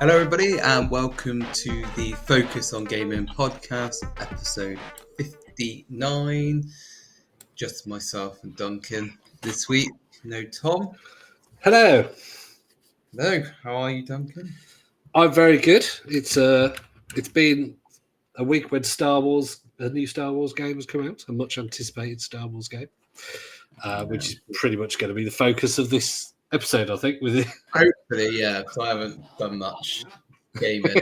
Hello, everybody, and welcome to the Focus on Gaming podcast, episode 59. Just myself and Duncan this week. No Tom. Hello. Hello, how are you, Duncan? I'm very good. It's been a week when a new Star Wars game has come out, a much anticipated Star Wars game, which is pretty much going to be the focus of this episode, I think. With it, Hopefully, yeah, because I haven't done much gaming.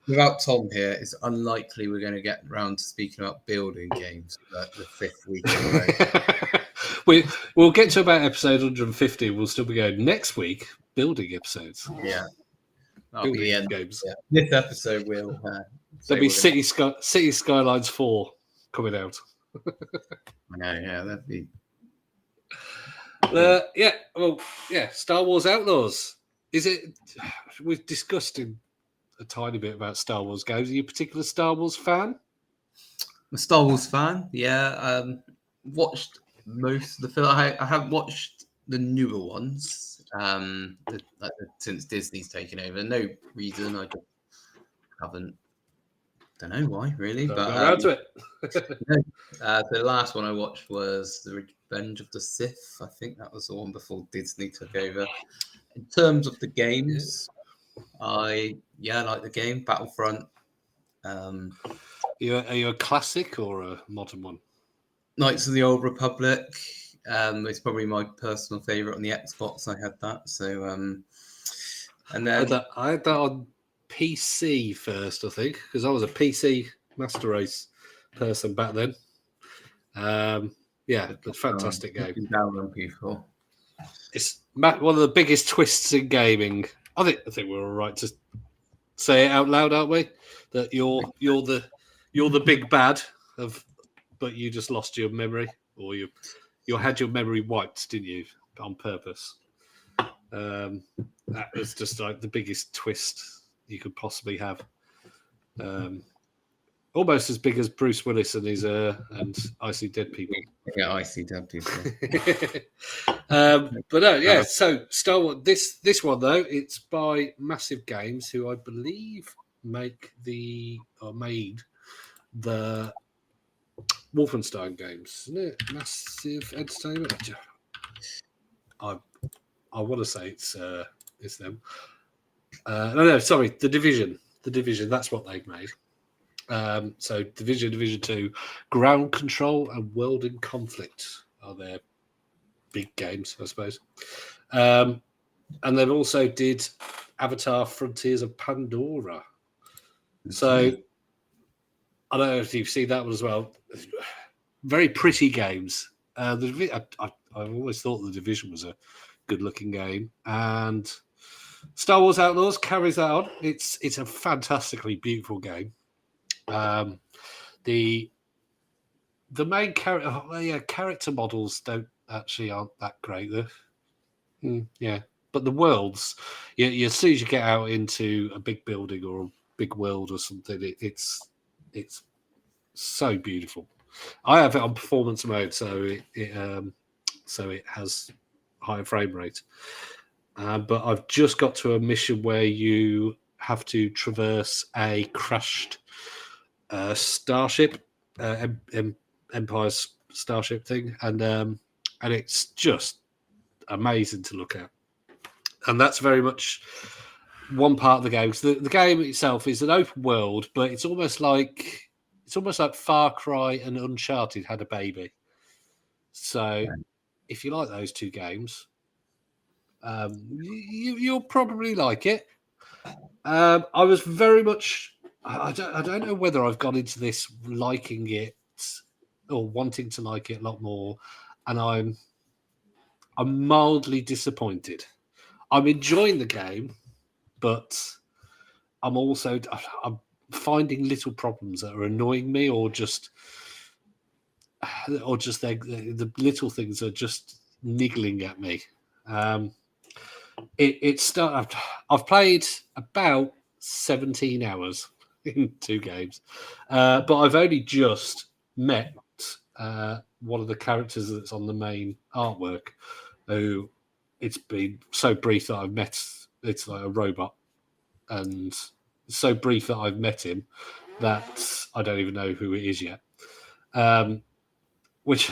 Without Tom here, it's unlikely we're going to get around to speaking about building games for the fifth week in a row. We'll get to about episode 150. We'll still be going next week. Building episodes. Yeah, that'll be the end. Games. Yeah. This episode will. There'll be City Skylines 4 coming out. I know, yeah, that'd be. Star Wars Outlaws. Is it? We've discussed in a tiny bit about Star Wars games. Are you a particular Star Wars fan? I'm a Star Wars fan, yeah. Watched most of the film. I haven't watched the newer ones since Disney's taken over. No reason, I just haven't. Don't know why, really. Don't go around to it. The last one I watched was The Revenge of the Sith. I think that was the one before Disney took over. In terms of the games, I like the game Battlefront. Are you a classic or a modern one? Knights of the Old Republic. It's probably my personal favorite on the Xbox. I had that. So, and then I had that on PC first, I think, because I was a PC Master Race person back then. But fantastic game. People. It's one of the biggest twists in gaming. I think we're all right to say it out loud, aren't we? That you're the big bad but you just lost your memory, or you had your memory wiped, didn't you, on purpose? That was just like the biggest twist you could possibly have. Almost as big as Bruce Willis and his and I See Dead People. Yeah, I See Dead People. So Star Wars. This one though, it's by Massive Games, who I believe made the Wolfenstein games, isn't it? Massive Entertainment. I want to say it's them. Sorry, The Division. The Division. That's what they've made. So Division 2, Ground Control and World in Conflict are their big games, I suppose. And they've also did Avatar: Frontiers of Pandora. So I don't know if you've seen that one as well. Very pretty games. I've always thought The Division was a good-looking game, and Star Wars Outlaws carries that on. It's a fantastically beautiful game. The main character models aren't that great though. But the worlds, as soon as you get out into a big building or a big world or something, it's so beautiful. I have it on performance mode, so it has higher frame rate. But I've just got to a mission where you have to traverse a crashed starship, Empire's starship thing, and it's just amazing to look at. And that's very much one part of the game. So the game itself is an open world, but it's almost like Far Cry and Uncharted had a baby. So if you like those two games, you'll probably like it. I was very much. I don't know whether I've gone into this liking it or wanting to like it a lot more, and I'm mildly disappointed. I'm enjoying the game, but I'm finding little problems that are annoying me, or just the little things are just niggling at me. I've played about 17 hours in 2 games, but I've only just met one of the characters that's on the main artwork, who it's been so brief that I've met. It's like a robot, and so brief that I've met him that I don't even know who it is yet. Which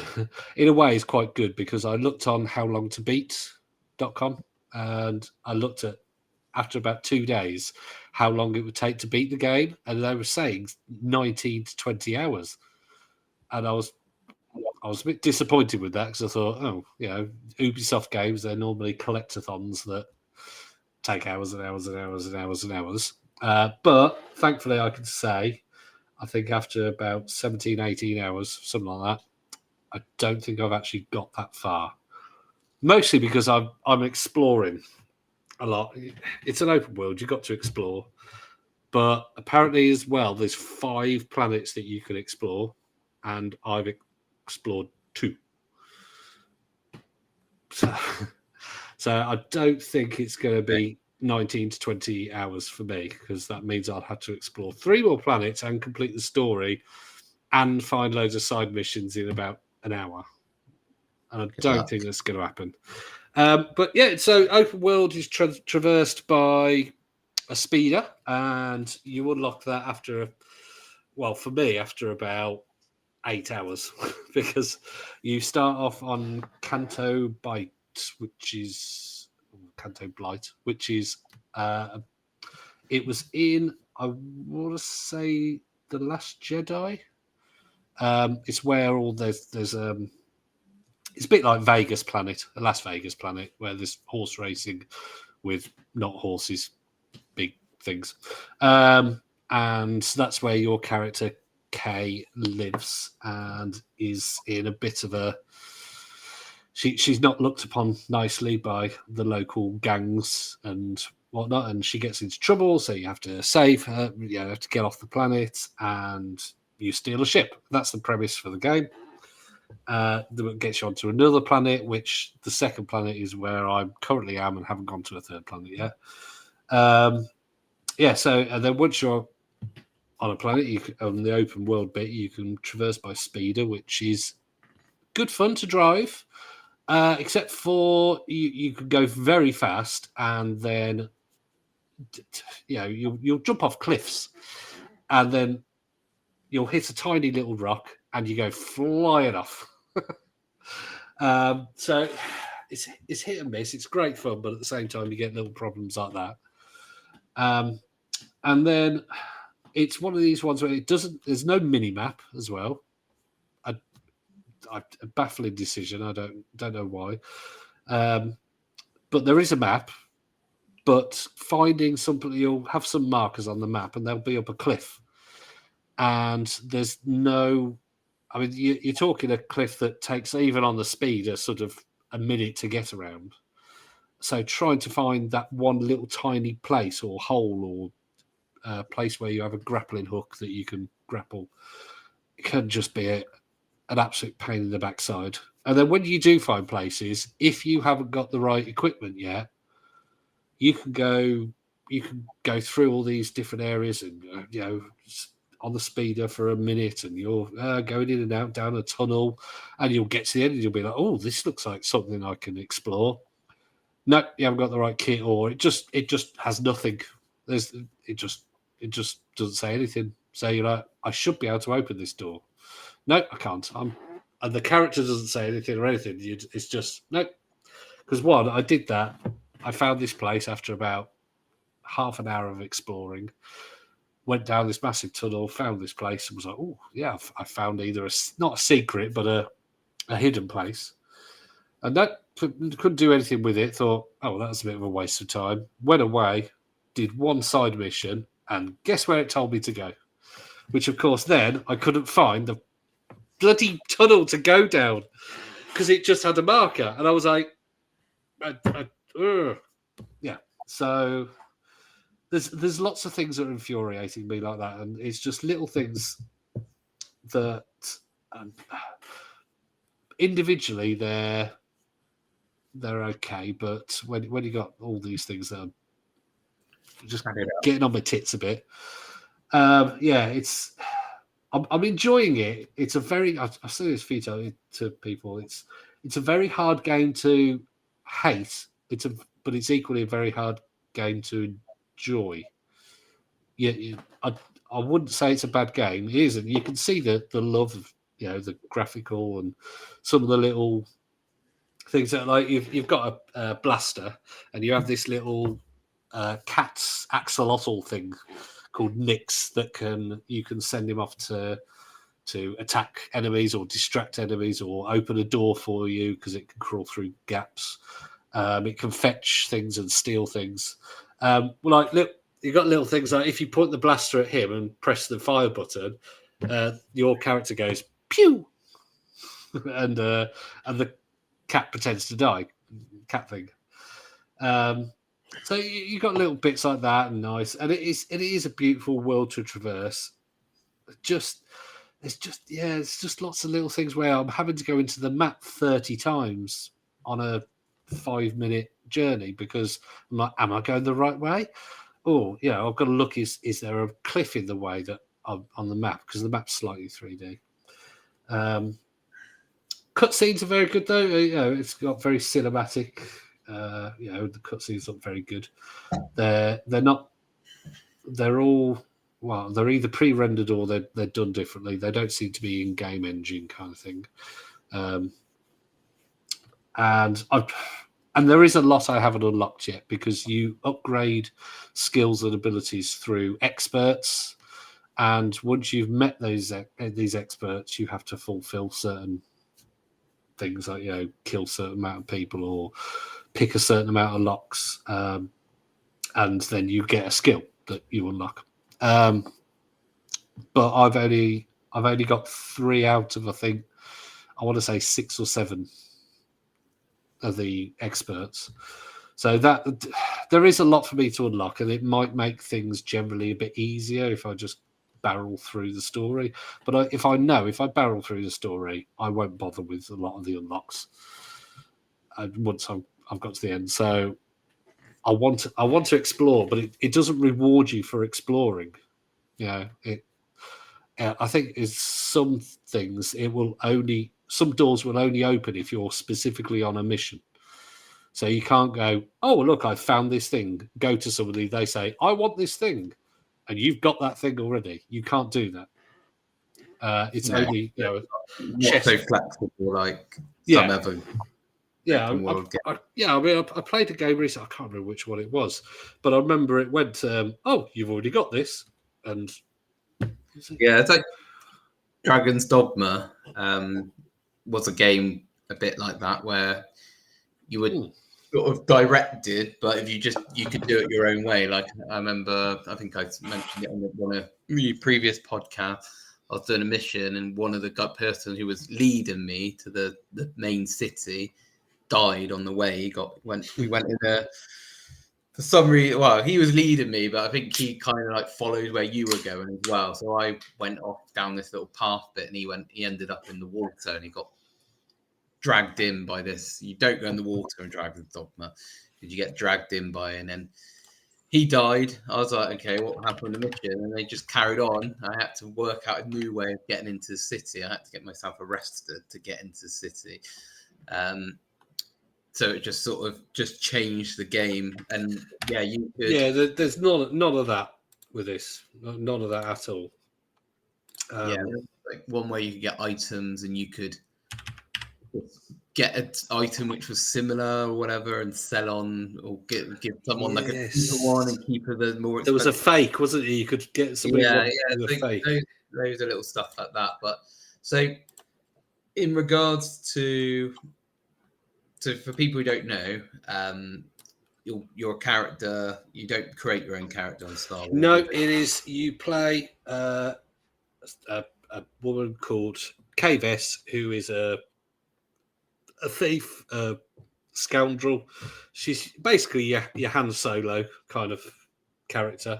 in a way is quite good because I looked on howlongtobeat.com and I looked at, after about 2 days, how long it would take to beat the game, and they were saying 19 to 20 hours. And I was a bit disappointed with that because I thought, Ubisoft games, they're normally collectathons that take hours and hours and hours and hours and hours. But thankfully, I can say, I think after about 17, 18 hours, something like that, I don't think I've actually got that far. Mostly because I'm exploring a lot. It's an open world, you've got to explore. But apparently as well, there's 5 planets that you can explore, and I've explored 2. So I don't think it's going to be 19 to 20 hours for me, because that means I'll have to explore 3 more planets and complete the story and find loads of side missions in about an hour. And I don't think that's going to happen. But yeah, so open world is traversed by a speeder, and you unlock that after about 8 hours, because you start off on Canto Blight, which is it was in, I want to say, The Last Jedi. It's where all there's it's a bit like Vegas Planet, a Las Vegas Planet, where there's horse racing with not horses, big things. And that's where your character, Kay, lives and is in a bit of a... She's not looked upon nicely by the local gangs and whatnot, and she gets into trouble, so you have to save her, you have to get off the planet, and you steal a ship. That's the premise for the game. That gets you onto another planet, which the second planet is where I currently am and haven't gone to a third planet yet. And then once you're on a planet, on the open world bit, you can traverse by speeder, which is good fun to drive, except for you can go very fast, and then you'll jump off cliffs, and then you'll hit a tiny little rock, and you go flying off. So it's hit and miss. It's great fun, but at the same time, you get little problems like that. And then it's one of these ones where there's no mini map as well. A baffling decision. I don't know why. But there is a map. But finding something, you'll have some markers on the map, and they'll be up a cliff. And there's no... I mean, you're talking a cliff that takes, even on the speed, sort of a minute to get around. So trying to find that one little tiny place or hole or place where you have a grappling hook that you can grapple, it can just be an absolute pain in the backside. And then when you do find places, if you haven't got the right equipment yet, you can go through all these different areas and on the speeder for a minute, and you're going in and out down a tunnel, and you'll get to the end and you'll be like, oh, this looks like something I can explore. No, you haven't got the right kit, or it just has nothing. It just doesn't say anything. So you're like, I should be able to open this door. No, I can't. And the character doesn't say anything or anything. It's just no. Because I did that. I found this place after about half an hour of exploring. Went down this massive tunnel, found this place, and was like, oh, yeah, I found either not a secret, but a hidden place. And that couldn't do anything with it. Thought, oh, that's a bit of a waste of time. Went away, did one side mission, and guess where it told me to go? Which, of course, then I couldn't find the bloody tunnel to go down because it just had a marker. And I was like, yeah. So... There's lots of things that are infuriating me like that, and it's just little things that individually they're okay, but when you got all these things that are just getting on my tits a bit, it's I'm enjoying it. It's a very I've said this few times to people. It's a very hard game to hate. But it's equally a very hard game to enjoy. I wouldn't say it's a bad game. It isn't. You can see the love of the graphical and some of the little things that like you've got a blaster and you have this little cat's axolotl thing called Nix that you can send him off to attack enemies or distract enemies or open a door for you because it can crawl through gaps. It can fetch things and steal things. Look, you got little things like if you point the blaster at him and press the fire button, your character goes pew, and the cat pretends to die. Cat thing. So you got little bits like that and nice, and it is a beautiful world to traverse. It's just lots of little things where I'm having to go into the map 30 times on a 5-minute journey because I'm like, am I going the right way? Oh, I've got to look. Is there a cliff in the way that I'm on the map because the map's slightly 3D. Cutscenes are very good though. It's got very cinematic. The cutscenes look very good. They're not. They're all. Well, they're either pre-rendered or they're done differently. They don't seem to be in-game engine kind of thing. And there is a lot I haven't unlocked yet because you upgrade skills and abilities through experts, and once you've met these experts, you have to fulfill certain things like kill a certain amount of people or pick a certain amount of locks, and then you get a skill that you unlock. But I've only got 3 out of I want to say 6 or 7 of the experts. So that there is a lot for me to unlock, and it might make things generally a bit easier if I just barrel through the story. But if I barrel through the story, I won't bother with a lot of the unlocks. Once I've got to the end, so I want to explore, but it doesn't reward you for exploring. I think it's some things some doors will only open if you're specifically on a mission. So you can't go, oh, look, I found this thing. Go to somebody, they say, I want this thing. And you've got that thing already. You can't do that. It's only, not so flexible like some other open world game. I played a game recently. I can't remember which one it was. But I remember it went, oh, you've already got this. And it's like Dragon's Dogma was a game a bit like that where you would sort of directed, but if you could do it your own way. Like I remember, I think I mentioned it on one of the previous podcasts. I was doing a mission, and one of the person who was leading me to the main city died on the way. We went in there. For some reason, well, he was leading me, but I think he kind of like followed where you were going as well. So I went off down this little path bit, and he ended up in the water, and he got dragged in by this. You don't go in the water and drag the dogma. You get dragged in by, and then he died. I was like, okay, what happened in the mission? And they just carried on. I had to work out a new way of getting into the city. I had to get myself arrested to get into the city. So it just sort of just changed the game, and you could. Yeah, there's none of that with this. None of that at all. Like one way you could get items, and you could get an item which was similar or whatever, and sell on, or give someone like a cheaper one and keep the more expensive. There was a fake, wasn't it? You could get something. Fake. Those are little stuff like that. But so, in regards to for people who don't know, your character, you don't create your own character on Star Wars. No, it is you play a woman called Kves, who is a thief, a scoundrel. She's basically your Han Solo kind of character.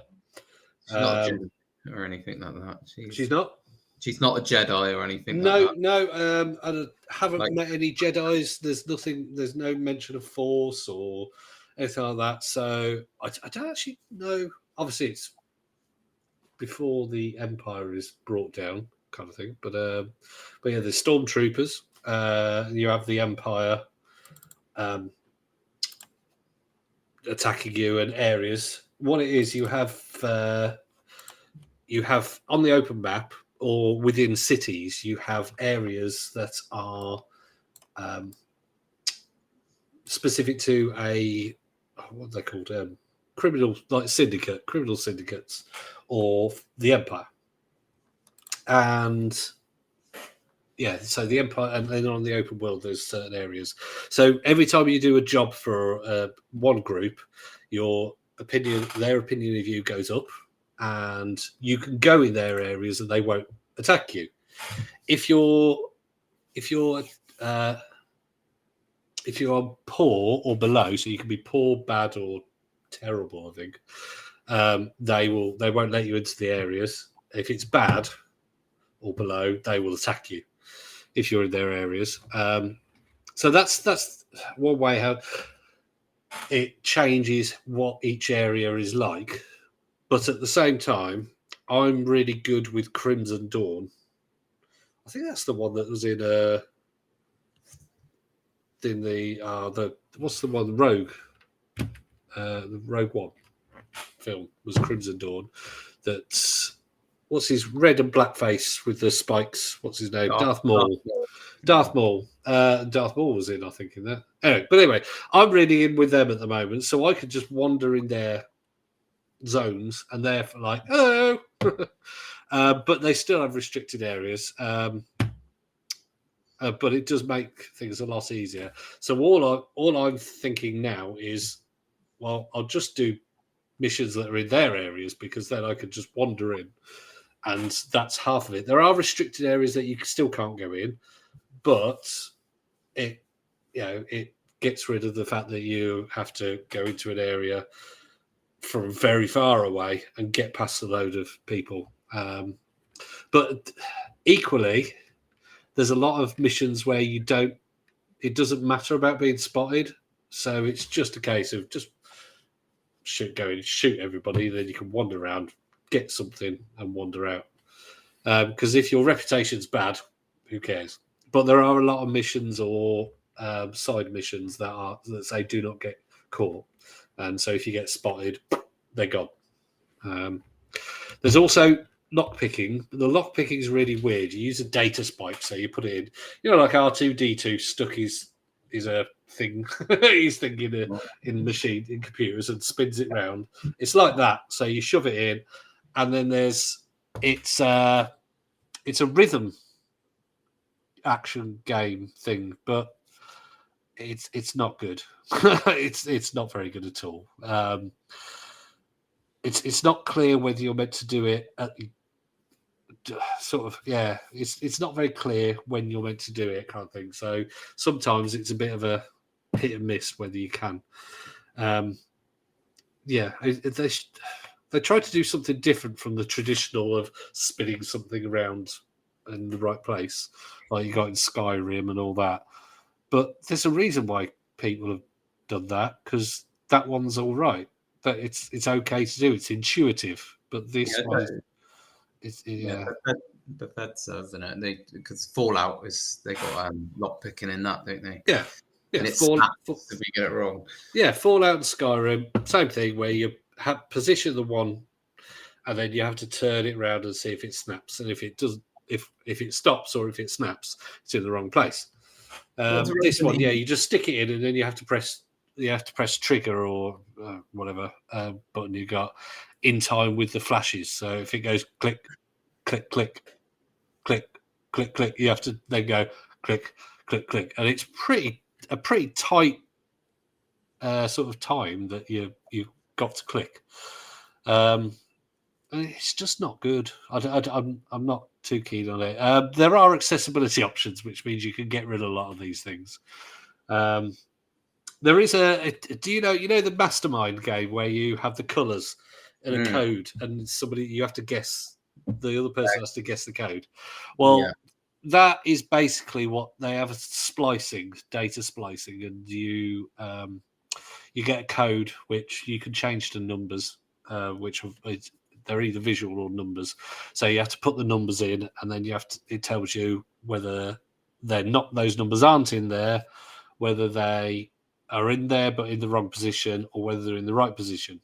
She's not a Jedi or anything like that. She's not. She's not a Jedi or anything. No, like that. No. I haven't met any Jedis. There's nothing. There's no mention of Force or anything like that. So I don't actually know. Obviously, it's before the Empire is brought down, kind of thing. But yeah, there's stormtroopers. You have the Empire attacking you in areas. What it is, you have you have on the open map or within cities, you have areas that are specific to a what are they called? Criminal syndicates, or the Empire. And yeah, so the Empire, and then on the open world, there's certain areas. So every time you do a job for one group, their opinion of you goes up, and you can go in their areas, and they won't attack you. If you're poor or below, so you can be poor, bad, or terrible, I think, they won't let you into the areas. If it's bad or below, they will attack you if you're in their areas. So that's one way how it changes what each area is like. But at the same time, I'm really good with Crimson Dawn. I think that's the one that was in the what's the one, Rogue, the Rogue One film was Crimson Dawn. That's what's his red and black face with the spikes. What's his name? Darth Maul. Darth Maul was in, I think, in that. Anyway, I'm really in with them at the moment, so I could just wander in their zones, and they're like, hello. But they still have restricted areas. But it does make things a lot easier. So all I'm thinking now is, well, I'll just do missions that are in their areas, because then I could just wander in, and that's half of it. There are restricted areas that you still can't go in, but it gets rid of the fact that you have to go into an area from very far away and get past a load of people. But equally, there's a lot of missions where it doesn't matter about being spotted. So it's just a case of just go in and shoot everybody, then you can wander around, get something, and wander out. Because if your reputation's bad, who cares? But there are a lot of missions or side missions that say do not get caught. And so if you get spotted, they're gone. There's also lockpicking. The lockpicking is really weird. You use a data spike, so you put it in, like R2D2 stuck his a thing, he's thinking in the machine, in computers, and spins it round. It's like that. So you shove it in, and then it's a rhythm action game thing, but it's not good. it's not very good at all. It's not clear whether you're meant to do it at it's not very clear when you're meant to do it, kind of thing. So sometimes it's a bit of a hit and miss whether you can. They try to do something different from the traditional of spinning something around in the right place, like you got in Skyrim and all that. But there's a reason why people have done that, because that one's all right. That it's okay to do. It's intuitive. But this one, Bethesda, isn't it? Because Fallout they got lock picking in that, don't they? Yeah. And it's snaps if we get it wrong. Yeah, Fallout and Skyrim, same thing, where you have position the one, and then you have to turn it around and see if it snaps, and if it doesn't, if it stops or if it snaps, it's in the wrong place. This one, you just stick it in, and then you have to press trigger or whatever button you got in time with the flashes. So if it goes click, click, click, click, click, click, you have to then go click, click, click, and it's a pretty tight sort of time that you've got to click. It's just not good. I'm not too keen on it. There are accessibility options, which means you can get rid of a lot of these things. There is do you know the Mastermind game where you have the colours and a code, and you have to guess, the other person has to guess the code. Well, that is basically what they have, data splicing, and you get a code which you can change to numbers, which they're either visual or numbers. So you have to put the numbers in, and then it tells you whether those numbers aren't in there, whether they are in there but in the wrong position, or whether they're in the right position.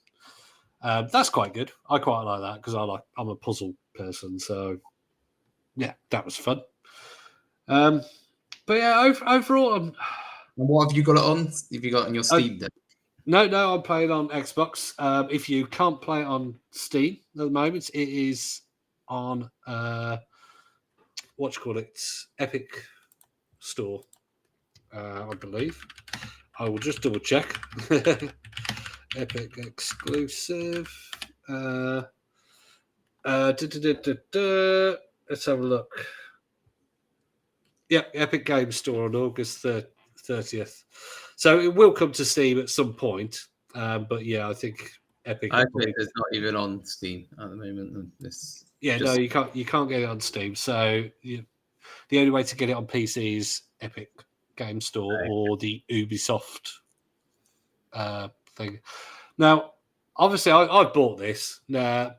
That's quite good. I quite like that because I'm a puzzle person. So yeah, that was fun. But yeah, overall, And what have you got it on? Have you got it on your Steam Deck? No, I'm playing on Xbox. If you can't play it on Steam at the moment, it is on what you call it, Epic Store, I believe. I will just double check. Epic exclusive. Let's have a look. Yep, Epic Games Store on August 30th. So it will come to Steam at some point. But yeah, I think Epic. It's not even on Steam at the moment. No, you can't get it on Steam. So the only way to get it on PC is Epic Game Store or the Ubisoft thing. Now, obviously, I've bought this. Now,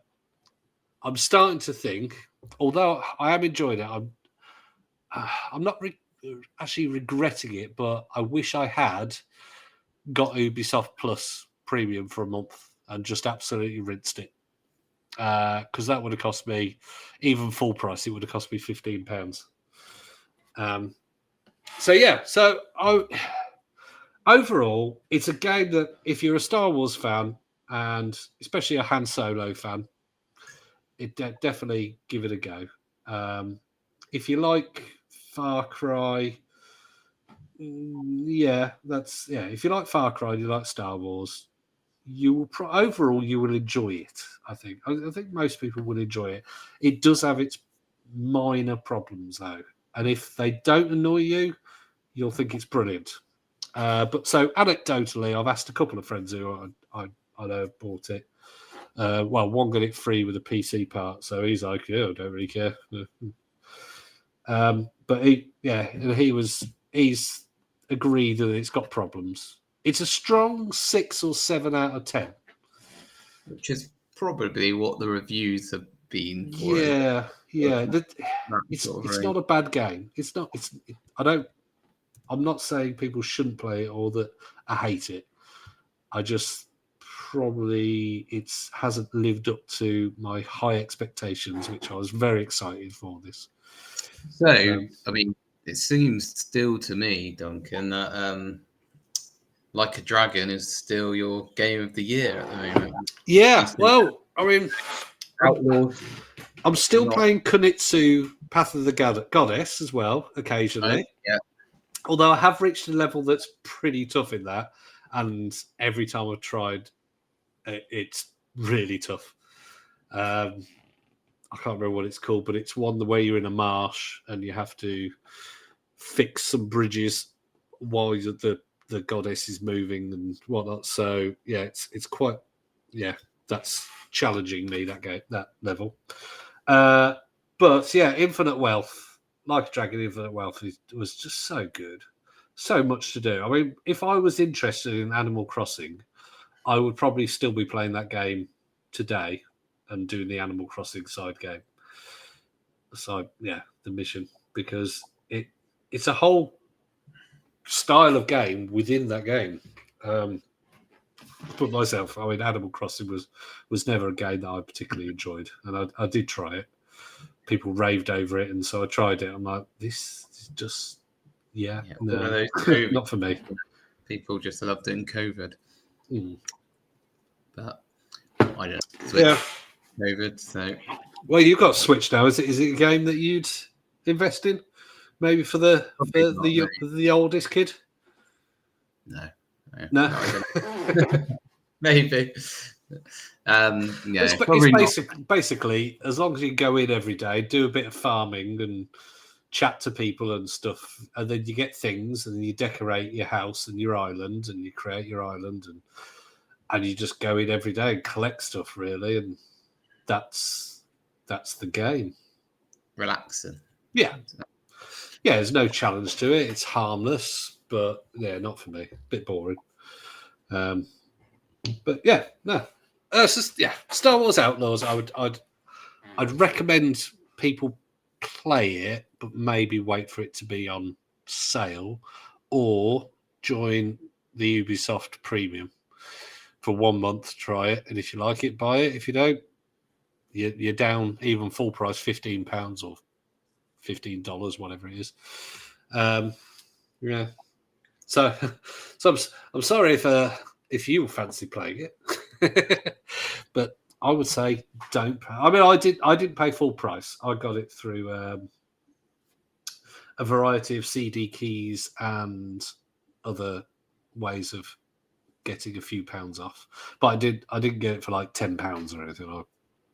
I'm starting to think, although I am enjoying it, I'm not actually regretting it, but I wish I had got Ubisoft Plus Premium for a month and just absolutely rinsed it. Because that would have cost me, even full price, it would have cost me £15. Overall, it's a game that if you're a Star Wars fan and especially a Han Solo fan, it definitely give it a go. If you like Far Cry, if you like Far Cry, you like Star Wars, you will overall you will enjoy it. I think most people will enjoy it. It does have its minor problems though, and if they don't annoy you, you'll think it's brilliant. But so anecdotally, I've asked a couple of friends who I know bought it. One got it free with a PC part, so he's like, "Yeah, I don't really care." But he's agreed that it's got problems. It's a strong 6 or 7 out of 10, which is probably what the reviews have been for it. It's not a bad game. It's not. I'm not saying people shouldn't play it or that I hate it. I just probably it hasn't lived up to my high expectations, which I was very excited for this. So, I mean, it seems still to me, Duncan, that Like a Dragon is still your game of the year at the moment. Yeah, well, I mean, Outlaws. I'm still playing Kunitsu Path of the Goddess as well, occasionally. Yeah. Although I have reached a level that's pretty tough in that, and every time I've tried, it's really tough. I can't remember what it's called, but it's one where you're in a marsh and you have to fix some bridges while the goddess is moving and whatnot. So yeah, it's quite that's challenging me that level. But yeah, Infinite Wealth, Like a Dragon, Infinite Wealth was just so good, so much to do. I mean, if I was interested in Animal Crossing, I would probably still be playing that game today and doing the Animal Crossing side game. The mission, because it's a whole style of game within that game. But myself, I mean, Animal Crossing was never a game that I particularly enjoyed, and I did try it. People raved over it, and so I tried it. I'm like, this is just no, not for me. People just loved it in COVID. But I don't know. Yeah. COVID, so. Well, you've got Switch now. Is it a game that you'd invest in? Maybe for the oldest kid? No. No. Maybe. It's basically, as long as you go in every day, do a bit of farming and chat to people and stuff, and then you get things, and then you decorate your house and your island, and you create your island, and you just go in every day and collect stuff, really, and that's the game. Relaxing. Yeah, there's no challenge to it. It's harmless, but yeah, not for me. A bit boring. But yeah, no. Star Wars Outlaws. I'd recommend people play it, but maybe wait for it to be on sale, or join the Ubisoft Premium for 1 month. Try it, and if you like it, buy it. If you don't, you're down even full price, £15 or $15, whatever it is. Yeah. So I'm sorry if you fancy playing it, but I would say don't pay. I mean, I didn't pay full price. I got it through a variety of CD keys and other ways of getting a few pounds off. But I didn't get it for like £10 or anything.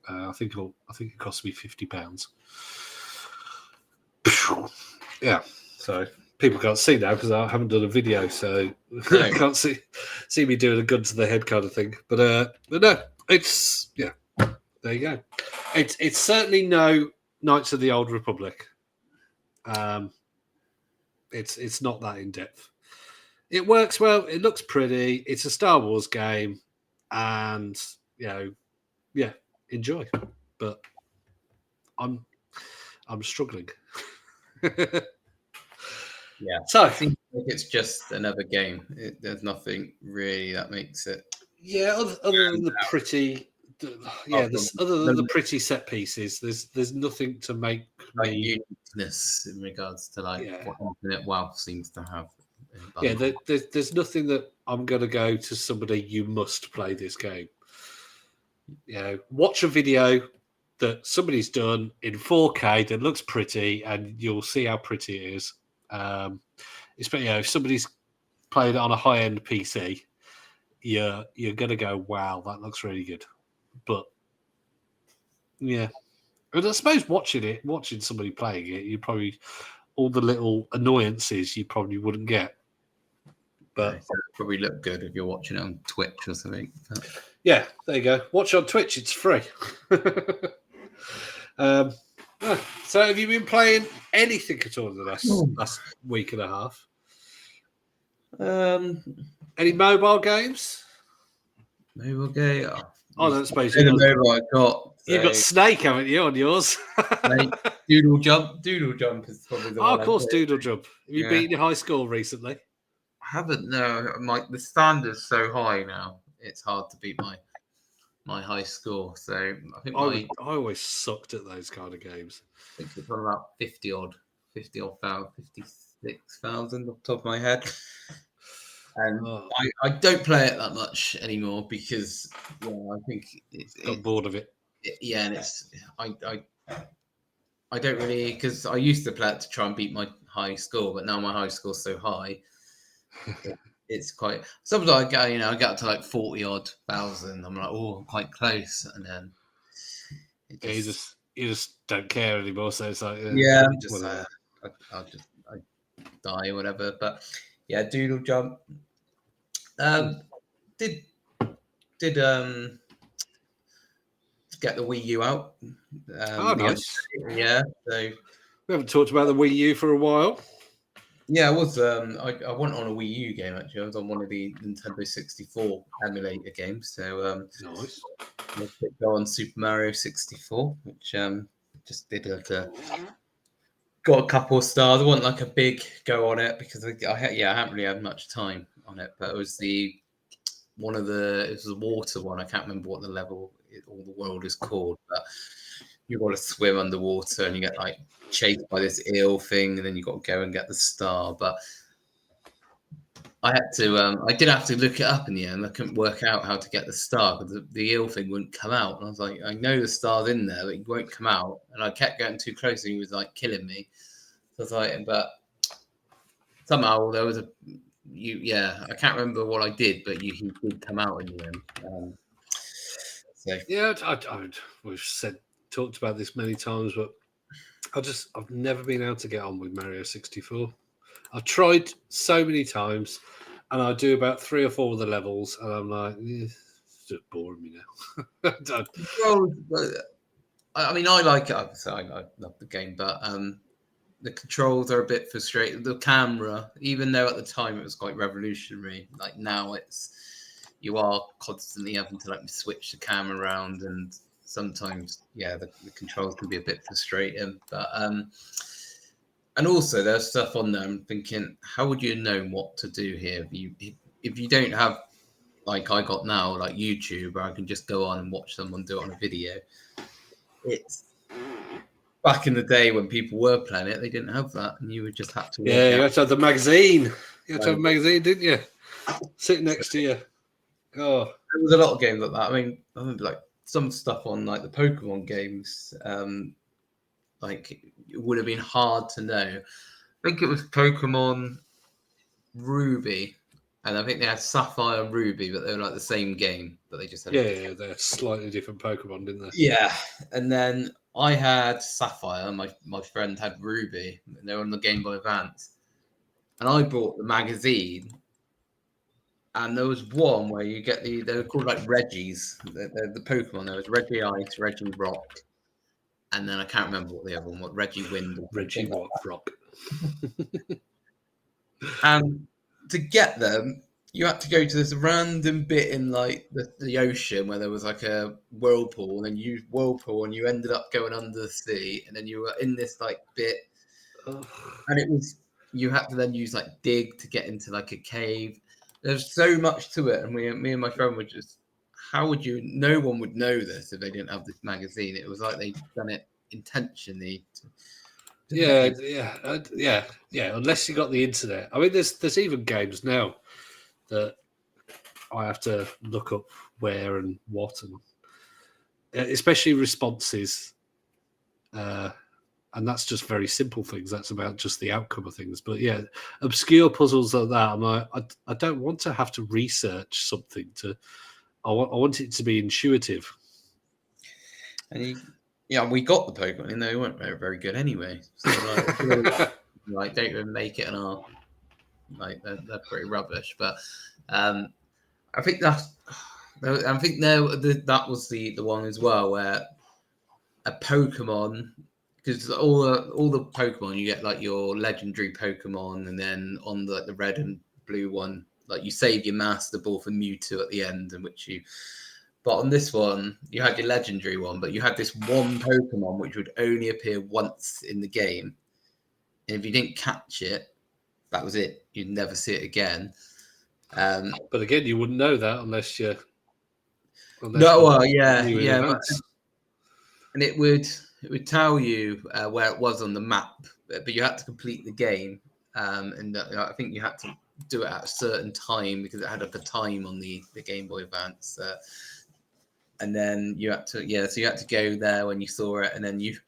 I think it cost me £50. Yeah. So people can't see now because I haven't done a video, so No. can't see me doing a gun to the head kind of thing. But no, it's there you go. It's certainly no Knights of the Old Republic. It's not that in depth. It works well. It looks pretty. It's a Star Wars game, and enjoy. But I'm struggling. Yeah. So It seems like it's just another game. There's nothing really that makes it. yeah, other than the pretty, other than the pretty set pieces, there's nothing to make like me uniqueness in regards to what Infinite Wealth seems to have. There's nothing that I'm going to go to somebody. You must play this game. Watch a video that somebody's done in 4K that looks pretty, and you'll see how pretty it is. If somebody's played it on a high-end PC, you're going to go, wow, that looks really good. But yeah, and I suppose watching somebody playing it, you probably all the little annoyances you probably wouldn't get. But it probably look good if you're watching it on Twitch or something. Yeah, there you go. Watch on Twitch; it's free. So, have you been playing anything at all in the last week and a half? Any mobile games? Mobile game? I don't suppose you've got Snake, haven't you, on yours? Doodle Jump is probably the one. Of course, Doodle Jump. Have you beaten your high score recently? I haven't. No, the standard's so high now. It's hard to beat my high score. So I think I always sucked at those kind of games. I think it's on about 50 odd 56,000 off the top of my head. And I don't play it that much anymore because I think it's got bored of it. And it's I don't really, because I used to play it to try and beat my high score, but now my high score's so high. It's quite. Sometimes I get up to like 40 odd thousand. I'm like, oh, I'm quite close, and then you just don't care anymore. So it's like I'm just I die or whatever. But yeah, Doodle Jump. Did get the Wii U out? Nice. Yeah. So we haven't talked about the Wii U for a while. Yeah, I was. I went on a Wii U game actually. I was on one of the Nintendo 64 emulator games. So nice. I go on Super Mario 64, which just did got a couple of stars. I wasn't like a big go on it because I haven't really had much time on it. But it was it was the water one. I can't remember what the level or the world is called, but you got to swim underwater and you get like chased by this eel thing, and then you got to go and get the star. But I did have to look it up in the end. I couldn't work out how to get the star because the eel thing wouldn't come out. And I was like, I know the star's in there, but it won't come out. And I kept getting too close, and he was like killing me. So I was like, but somehow there was I can't remember what I did, but he did come out in the end. We've talked about this many times, but I've never been able to get on with Mario 64. I've tried so many times, and I do about 3 or 4 of the levels, and I'm like, it's just boring me now. Well, I mean, I like it. I love the game, but the controls are a bit frustrating. The camera, even though at the time it was quite revolutionary, like now you are constantly having to like switch the camera around, and sometimes the controls can be a bit frustrating. But and also there's stuff on there I'm thinking, how would you know what to do here if you don't have like I got now, like YouTube, where I can just go on and watch someone do it on a video. It's back in the day when people were playing it, they didn't have that, and you would just have to work Yeah, you out. had to have the magazine. You had to have a magazine, didn't you? Sitting next to you. Oh, There was a lot of games like that. I mean, I remember like some stuff on like the Pokemon games. Like it would have been hard to know. I think it was Pokemon Ruby, and I think they had Sapphire and Ruby, but they were like the same game, but they just had a different. yeah, they're slightly different Pokemon, didn't they? Yeah, and then I had Sapphire, and my friend had Ruby, and they were on the Game Boy Advance, and I bought the magazine. And there was one where you get they were called like Reggies, the Pokemon. There was Reggie Ice, Reggie Rock, and then I can't remember what the other one was, Reggie Wind or Reggie something. Rock. And to get them, you had to go to this random bit in like the ocean where there was like a whirlpool, and then you used whirlpool, and you ended up going under the sea, and then you were in this like bit, and it was you had to then use like dig to get into like a cave. There's so much to it, and me and my friend were just, how would you? No one would know this if they didn't have this magazine. It was like they'd done it intentionally. Yeah. Unless you got the internet. I mean, there's even games now that I have to look up where and what, and especially responses. And that's just very simple things. That's about just the outcome of things. But yeah, obscure puzzles like that. I'm like, I don't want to have to research something to. I want it to be intuitive. And we got the Pokemon, and they weren't very good anyway. So like don't even make it an art. Like they're pretty rubbish. But I think that was the one as well where a Pokemon. Because all the Pokemon, you get like your legendary Pokemon, and then on the red and blue one, like you save your Master Ball for Mewtwo at the end, in which you. But on this one, you had your legendary one, but you had this one Pokemon which would only appear once in the game, and if you didn't catch it, that was it. You'd never see it again. But again, you wouldn't know that unless you. And it would tell you where it was on the map, but you had to complete the game, and I think you had to do it at a certain time because it had like a time on the Game Boy Advance, and then you had to so you had to go there when you saw it, and then if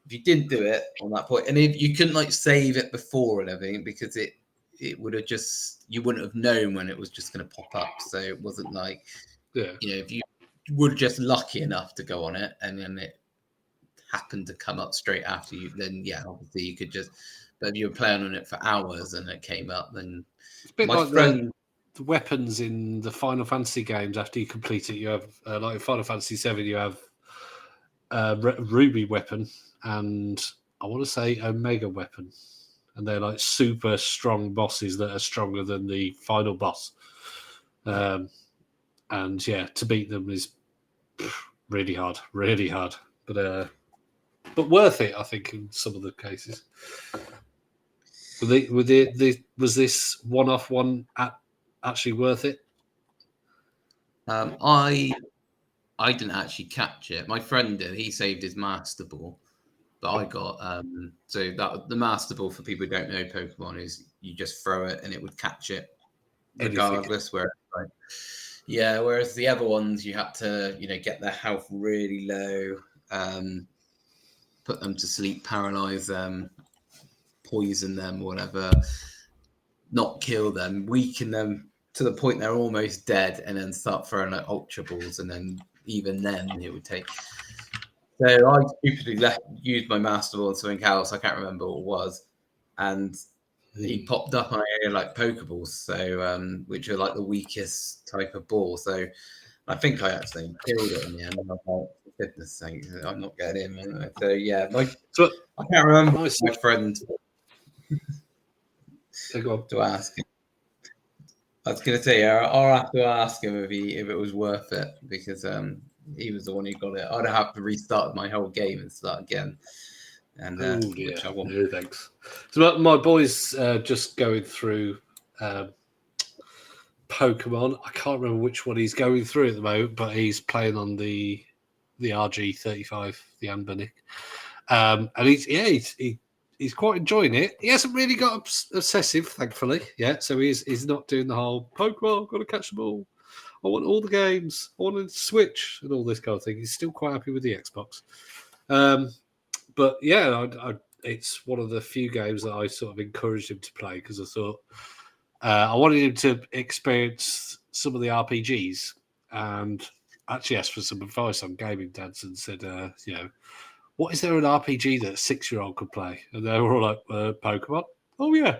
you didn't do it on that point, and if you couldn't like save it before and everything because it would have just you wouldn't have known when it was just going to pop up, so it wasn't like if you were just lucky enough to go on it and then it happened to come up straight after you, then obviously you could just. But if you were playing on it for hours and it came up, then it's a bit my like friend. The weapons in the Final Fantasy games. After you complete it, you have like in Final Fantasy VII, you have Ruby weapon and I want to say Omega weapon, and they're like super strong bosses that are stronger than the final boss. And to beat them is really hard, but worth it, I think, in some of the cases. Was this one-off one actually worth it? I didn't actually catch it. My friend did. He saved his Master Ball, but I got so that the Master Ball, for people who don't know Pokemon, is you just throw it and it would catch it regardless. Whereas the other ones you had to get their health really low, put them to sleep, paralyze them, poison them, whatever, not kill them, weaken them to the point they're almost dead, and then start throwing like Ultra Balls, and then even then it would take. So I stupidly used my Master Ball on something else. I can't remember what it was, and he popped up on like Pokeballs, so which are like the weakest type of ball. So I think I actually killed it in the end. And I was like, for goodness sake, I'm not getting him. So I can't remember my friend to ask him. I was going to say, I'll have to ask him if it was worth it, because he was the one who got it. I'd have to restart my whole game and start again. And which I won't. No, thanks. So my boy's just going through Pokemon. I can't remember which one he's going through at the moment, but he's playing on the RG35, the Anbernic. And he's quite enjoying it. He hasn't really got obsessive, thankfully, yet. So he's not doing the whole Pokemon, I've got to catch them all. I want all the games. I want to Switch and all this kind of thing. He's still quite happy with the Xbox. But yeah, it's one of the few games that I sort of encouraged him to play because I thought I wanted him to experience some of the RPGs and actually asked for some advice on gaming dads and said, what is there an RPG that a 6-year-old could play? And they were all like, Pokemon. Oh yeah.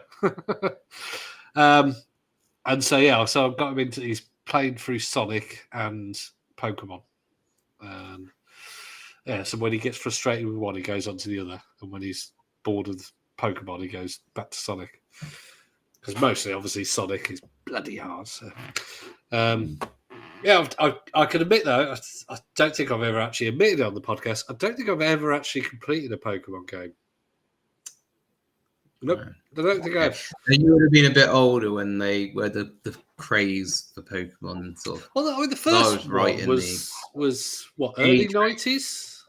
And so I got him into. He's playing through Sonic and Pokemon. So when he gets frustrated with one, he goes on to the other, and when he's bored of Pokemon, he goes back to Sonic. Because mostly, obviously, Sonic is bloody hard. So. I can admit though, I don't think I've ever actually admitted it on the podcast. I don't think I've ever actually completed a Pokemon game. Nope, I don't think I have. You would have been a bit older when the craze for Pokemon sort of. Well, I mean, the first one was what, early 90s?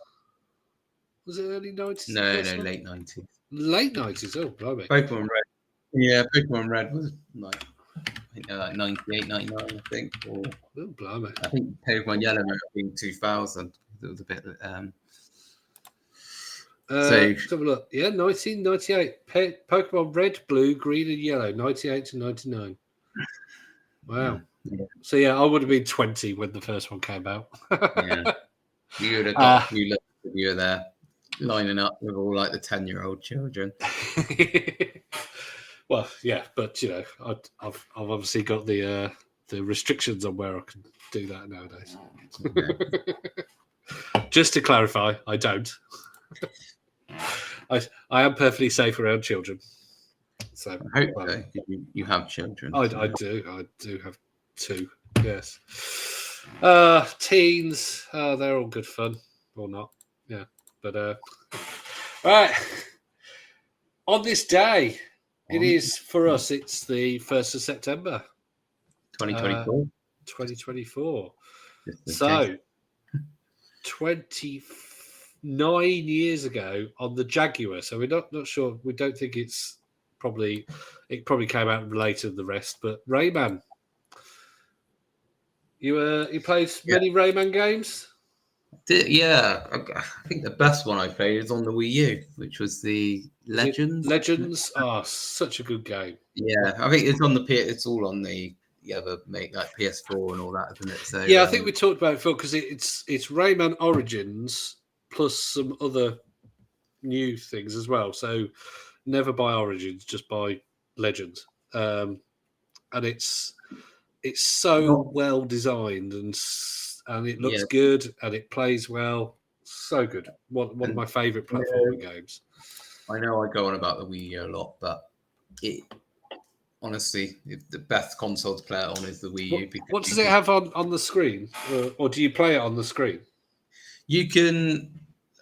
Was it early 90s? No, late 90s. Late 90s. Oh, blimey. Pokemon Red. Yeah, Pokemon Red was like. I think like 98, 99, I think. Or, oh, blimey. I think Pokemon Yellow might have been 2000. It was a bit. Let's have a look. Yeah, 1998. Pokemon Red, Blue, Green, and Yellow, 98 to 99. Wow. Yeah. So I would have been 20 when the first one came out. Yeah, you would have got a few looks if you were there, lining up with all like the 10-year-old children. Well, yeah, but I've obviously got the restrictions on where I can do that nowadays. Okay. Just to clarify, I don't. I am perfectly safe around children. So I hope so. You have children. I do have 2. Yes. Teens. They're all good fun or not. Yeah, but right. On this day. It is for us. It's the 1st of September, 2024. 2024. So, 29 years ago on the Jaguar. So we're not sure. We don't think it probably came out later than the rest. But Rayman, you played many Rayman games. Yeah, I think the best one I played is on the Wii U, which was the Legends. Legends are such a good game. Yeah, I think it's on the it's all on the other like PS4 and all that, isn't it? So yeah, I think we talked about it before because it's Rayman Origins plus some other new things as well. So never buy Origins, just buy Legends, and it's so well designed and it looks good and it plays well. So good. One of my favourite platforming games. I know I go on about the Wii U a lot, but honestly, the best console to play it on is the Wii U. What does it have on the screen? Or do you play it on the screen? You can...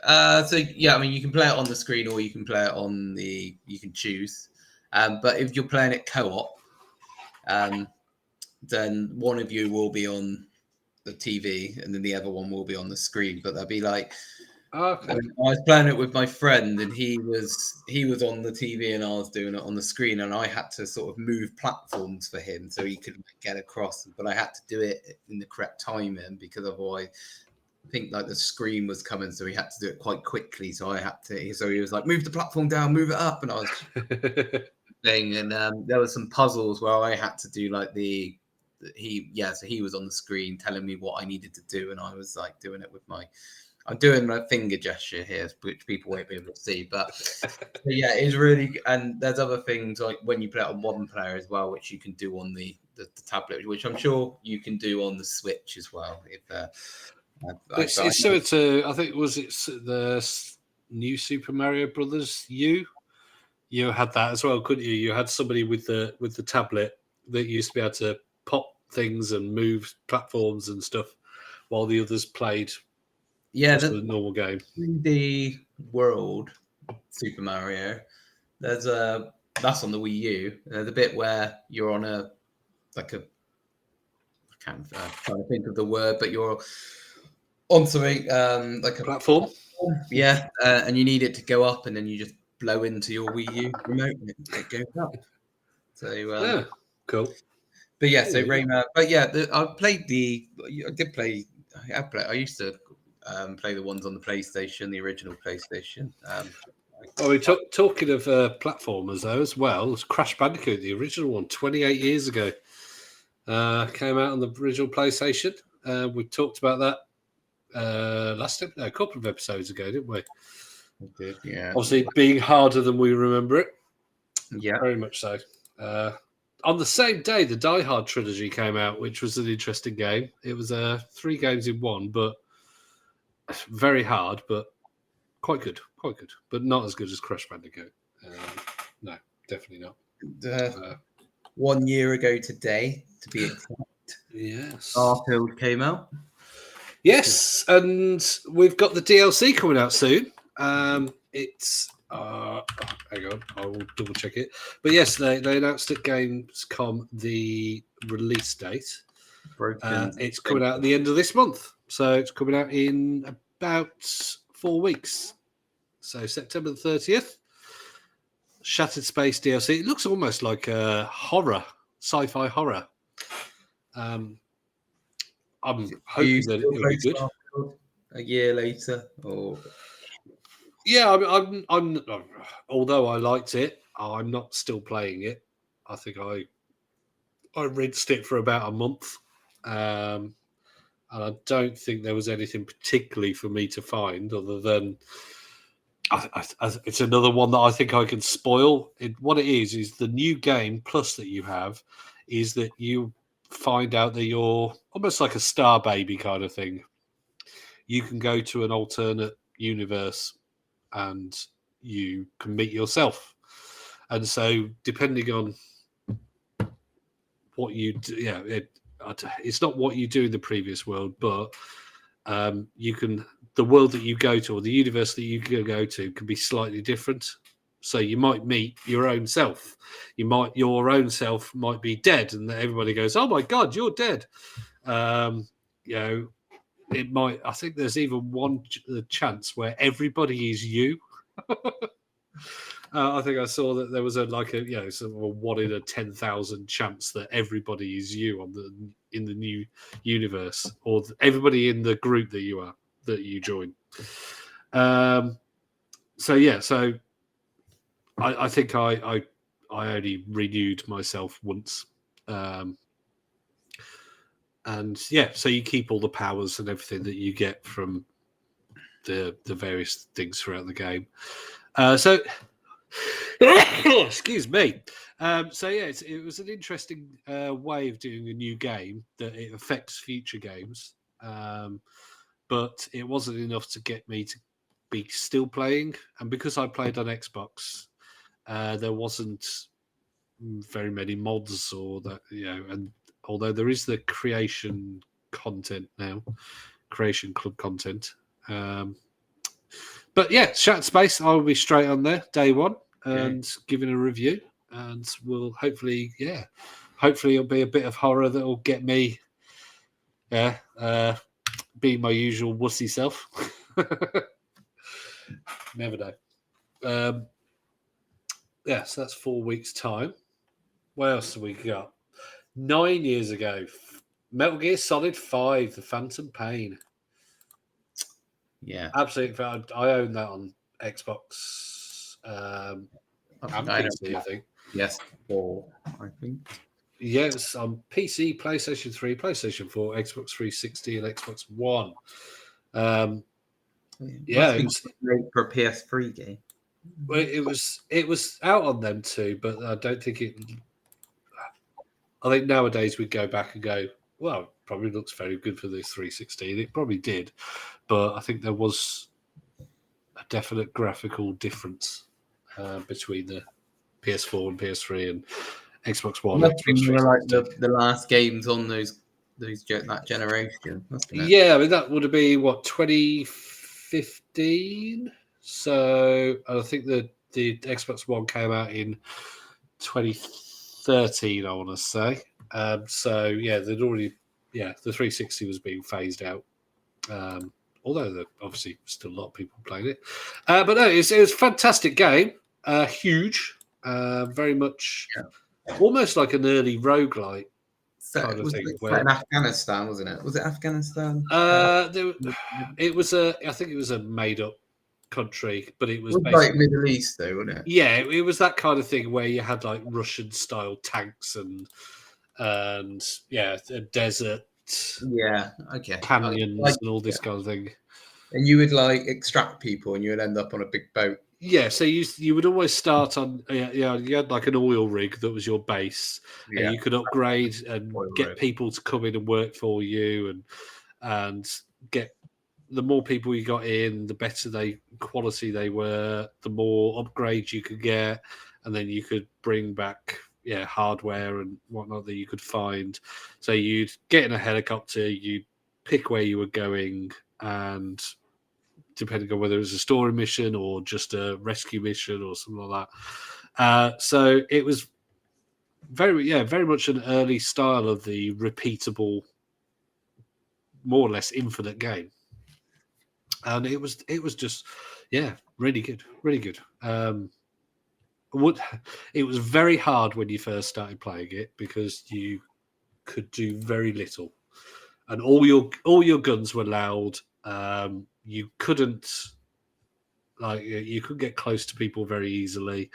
you can play it on the screen or you can play it on the... You can choose. But if you're playing it co-op, then one of you will be on the TV and then the other one will be on the screen, but they'll be like... Okay. I was playing it with my friend and he was on the TV and I was doing it on the screen and I had to sort of move platforms for him so he could get across, but I had to do it in the correct timing because otherwise I think like the screen was coming, so he had to do it quite quickly. So he was like, move the platform down, move it up, and I was thing. And there were some puzzles where I had to do like so he was on the screen telling me what I needed to do, and I was like doing it with I'm doing my finger gesture here, which people won't be able to see. But yeah, it's really, and there's other things like when you play it on modern player as well, which you can do on the tablet, which I'm sure you can do on the Switch as well. It's similar to, I think, the new Super Mario Brothers U? You had that as well, couldn't you? You had somebody with the tablet that used to be able to pop things and move platforms and stuff while the others played. Yeah, the normal game. 3D World Super Mario. That's on the Wii U. The bit where you're on a can't trying to think of the word, but you're onto like a Platform. yeah, and you need it to go up, and then you just blow into your Wii U remote, and it goes up. So Yeah, cool. but yeah, so Yeah. Rayman. But yeah, I played the. I did play. I used to play the ones on the PlayStation, the original PlayStation. Oh, we talking of platformers though as well. It's Crash Bandicoot, the original one, 28 years ago. Came out on the original PlayStation. We talked about that a couple of episodes ago, didn't we? I did, yeah. Obviously, being harder than we remember it. Yeah. Very much so. On the same day, the Die Hard trilogy came out, which was an interesting game. It was 3 games in one, but very hard, but quite good, but not as good as Crash Bandicoot. No, definitely not. 1 year ago today, to be exact, Yes. Starfield came out. Yes, and we've got the DLC coming out soon. It's hang on, I will double check it. But yes, they announced at Gamescom the release date. It's coming out at the end of this month, so it's coming out in about 4 weeks. So September the 30th. Shattered Space DLC. It looks almost like a horror, sci-fi horror. I'm hoping that it'll be good. A year later, or yeah, I'm. Although I liked it, I'm not still playing it. I think I rinsed it for about a month, and I don't think there was anything particularly for me to find other than it's another one that I think I can spoil. What it is the new game plus that you have is that you find out that you're almost like a star baby kind of thing. You can go to an alternate universe and you can meet yourself. And so depending on what you do, it's not what you do in the previous world, but you can, the world that you go to or the universe that you go to can be slightly different. So you might meet your own self. Your own self might be dead, and everybody goes, "Oh my God, you're dead." It might. I think there's even one chance where everybody is you. I think I saw that there was sort of a 1 in 10,000 chance that everybody is you in the new universe, or everybody in the group that you join. So I think I only renewed myself once. And yeah, so you keep all the powers and everything that you get from the various things throughout the game. Excuse me. It was an interesting way of doing a new game that it affects future games, but it wasn't enough to get me to be still playing. And because I played on Xbox, there wasn't very many mods or that, and although there is the creation content now, creation club content. But yeah, Shattered Space, I will be straight on there day one and giving a review, and we'll hopefully it'll be a bit of horror that will get me, being my usual wussy self. Never know. So that's 4 weeks' time. What else have we got? 9 years ago, Metal Gear Solid 5, The Phantom Pain. Yeah, absolutely. I own that on Xbox and PC, I think. Yes, 4, I think. Yes, on PC, PlayStation 3, PlayStation 4, Xbox 360, and Xbox One. It was great for a PS3 game. Well, it was out on them too, but I don't think it. I think nowadays we'd go back and go, well, it probably looks very good for this 360. And it probably did, but I think there was a definite graphical difference between the PS4 and PS3 and Xbox One. Nothing like the last games on that generation. Yeah, I mean that would have been what, 2015. So I think the Xbox One came out in 2013. I want to say. So yeah, they'd already the 360 was being phased out. Although there obviously still a lot of people playing it. But no, it was a fantastic game. Huge. Very much almost like an early roguelite kind of thing. Set in Afghanistan, wasn't it? Was it Afghanistan? It was I think it was a made-up country, but it was like Middle East, though, wasn't it? Yeah, it was that kind of thing where you had like Russian-style tanks and a desert, canyons and all this kind of thing. And you would like extract people, and you would end up on a big boat. Yeah, so you would always start on you had like an oil rig that was your base, and you could upgrade and get people to come in and work for you, and get the more people you got in, the better quality they were, the more upgrades you could get, and then you could bring back hardware and whatnot that you could find. So you'd get in a helicopter, you'd pick where you were going, and depending on whether it was a story mission or just a rescue mission or something like that. So it was very much an early style of the repeatable, more or less infinite game. And it was just, really good. It was very hard when you first started playing it because you could do very little, and all your guns were loud. You couldn't you could get close to people very easily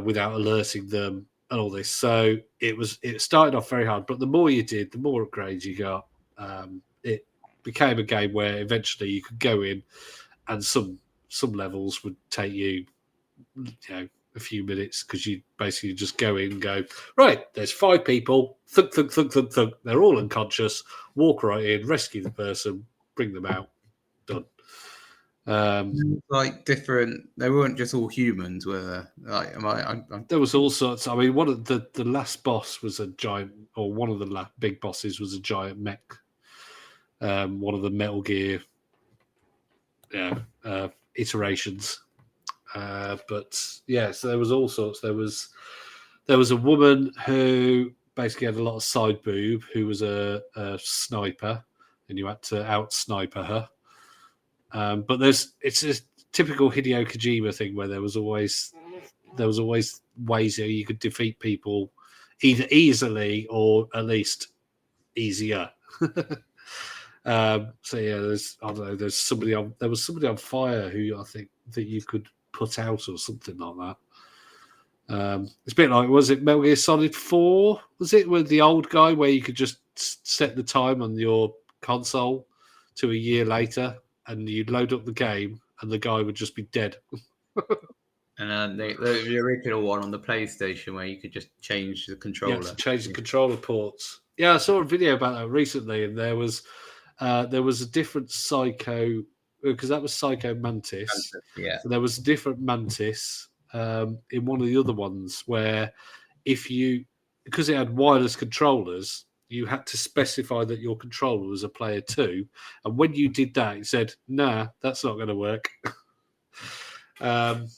without alerting them and all this. So it started off very hard, but the more you did, the more upgrades you got. It became a game where eventually you could go in, and some levels would take you, a few minutes because you basically just go in and go, right, there's 5 people, thunk, thunk, thunk, thunk, thunk. They're all unconscious. Walk right in, rescue the person, bring them out, done. Like different, they weren't just all humans, were they? Like, there was all sorts. I mean, one of the last boss was a giant, or one of the big bosses was a giant mech. One of the Metal Gear iterations. But so there was all sorts. There was a woman who basically had a lot of side boob who was a sniper, and you had to out sniper her. But it's a typical Hideo Kojima thing where there was always ways that you could defeat people either easily or at least easier. There was somebody on fire who I think that you could put out or something like that. It's a bit like, was it Metal Gear Solid 4? Was it with the old guy where you could just set the time on your console to a year later, and you'd load up the game and the guy would just be dead? And the original one on the PlayStation where you could just change the controller. Yeah, change the controller ports. Yeah, I saw a video about that recently, and there was a different Psycho, because that was Psycho Mantis. Yeah. So there was a different Mantis in one of the other ones where because it had wireless controllers, you had to specify that your controller was a player 2. And when you did that, it said, nah, that's not going to work. That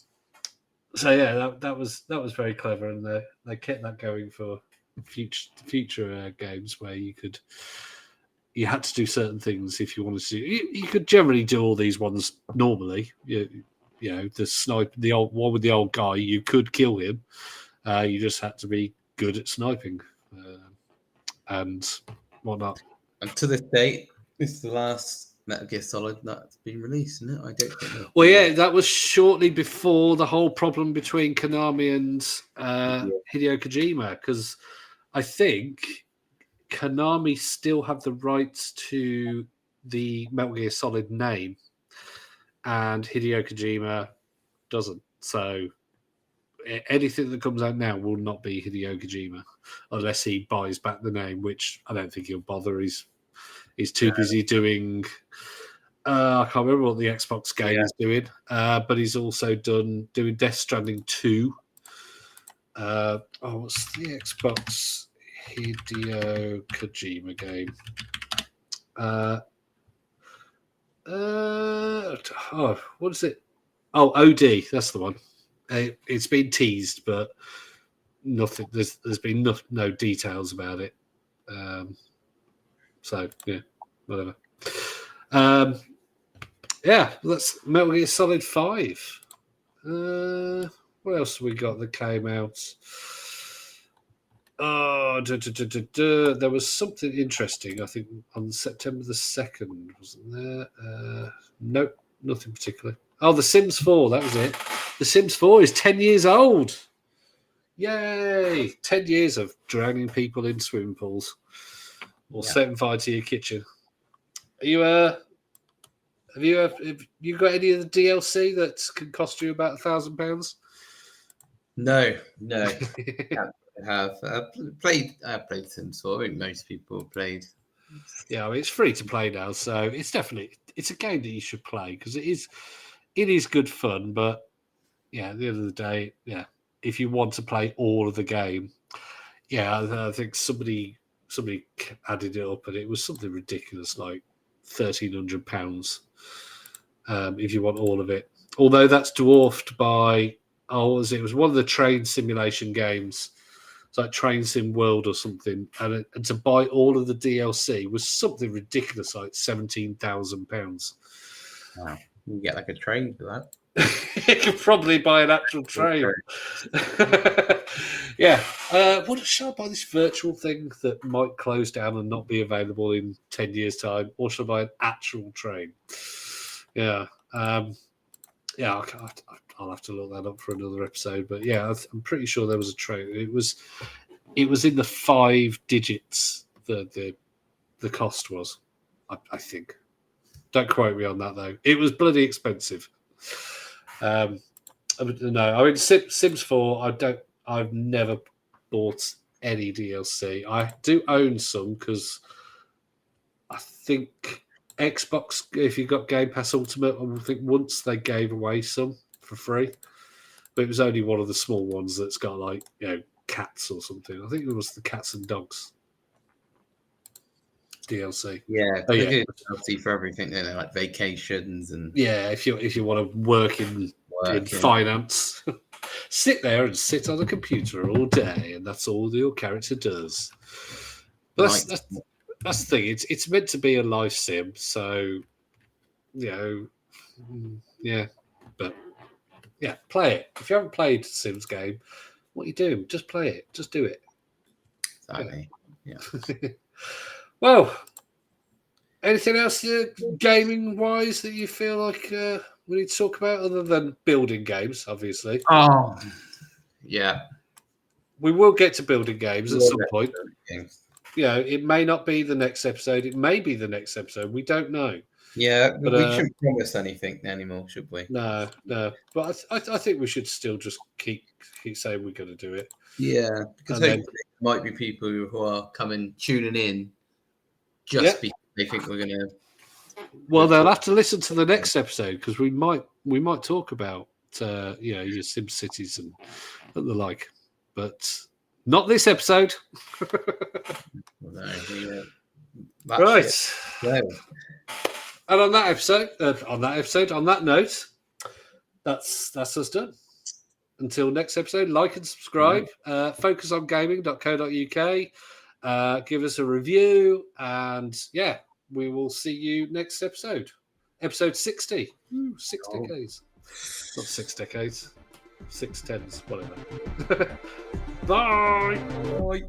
was very clever, and they kept that going for future games where you had to do certain things if you wanted to. You could generally do all these ones normally. The snipe, the old one with the old guy, you could kill him. You just had to be good at sniping and whatnot. And to this date, this is the last Metal Gear Solid that's been released, isn't it? I don't think. Well, yeah, that was shortly before the whole problem between Konami and Hideo Kojima, because I think Konami still have the rights to the Metal Gear Solid name, and Hideo Kojima doesn't. So anything that comes out now will not be Hideo Kojima unless he buys back the name, which I don't think he'll bother. He's too busy doing. I can't remember what the Xbox game is doing, but he's also doing Death Stranding 2. What's the Xbox Hideo Kojima game? What is it? Oh, OD. That's the one. It's been teased, but nothing. There's been no details about it. So yeah, whatever. Yeah, let's Metal Gear Solid 5. What else have we got that came out? Oh, there was something interesting, I think, on September the 2nd, wasn't there? Nope, nothing particular. Oh, The Sims 4, that was it. The Sims 4 is 10 years old. Yay! 10 years of drowning people in swimming pools or setting fire to your kitchen. Are you have you got any of the DLC that can cost you about £1,000? No. I have played Sims 4. I think most people played. Yeah, I mean, it's free to play now, so it's a game that you should play because it is good fun. But yeah, at the end of the day, yeah, if you want to play all of the game, yeah, I think somebody added it up and it was something ridiculous like £1,300 if you want all of it. Although that's dwarfed by it was one of the train simulation games. It's like Train Sim World or something, and to buy all of the DLC was something ridiculous, like £17,000. Wow, you can get like a train for that. You could probably buy an actual train. Yeah. Should I buy this virtual thing that might close down and not be available in 10 years' time, or should I buy an actual train? Yeah. Yeah, I'll have to look that up for another episode. But yeah, I'm pretty sure there was a train. It was in the 5 digits. The cost was, I think. Don't quote me on that though. It was bloody expensive. No, I mean Sims 4. I've never bought any DLC. I do own some because I think Xbox, if you got Game Pass Ultimate, I think once they gave away some for free, but it was only one of the small ones that's got like cats or something. I think it was the cats and dogs DLC. Yeah, they do DLC for everything. Like vacations and if you want to work in finance, sit there and sit on a computer all day, and that's all your character does. But that's the thing. It's meant to be a life sim, so yeah. But yeah, play it. If you haven't played Sims game, what are you doing? Just play it. Just do it. Exactly. Yeah. Well, anything else gaming wise that you feel like we need to talk about other than building games? Obviously. Oh, yeah. We will get to building games at some point. It may not be the next episode. It may be the next episode. We don't know. Yeah, but we shouldn't promise anything anymore, should we? No. But I think we should still just keep saying we're going to do it. Yeah, because hopefully there might be people who are tuning in just because they think we're going to. Well, they'll have to listen to the next episode because we might talk about your Sim Cities and the like, but not this episode. Right. And on that note, that's us done. Until next episode, like and subscribe. Focusongaming.co.uk. Give us a review, and we will see you next episode. Episode 60. 6 decades. Not 6 decades. 6 tens, whatever. Bye. Bye.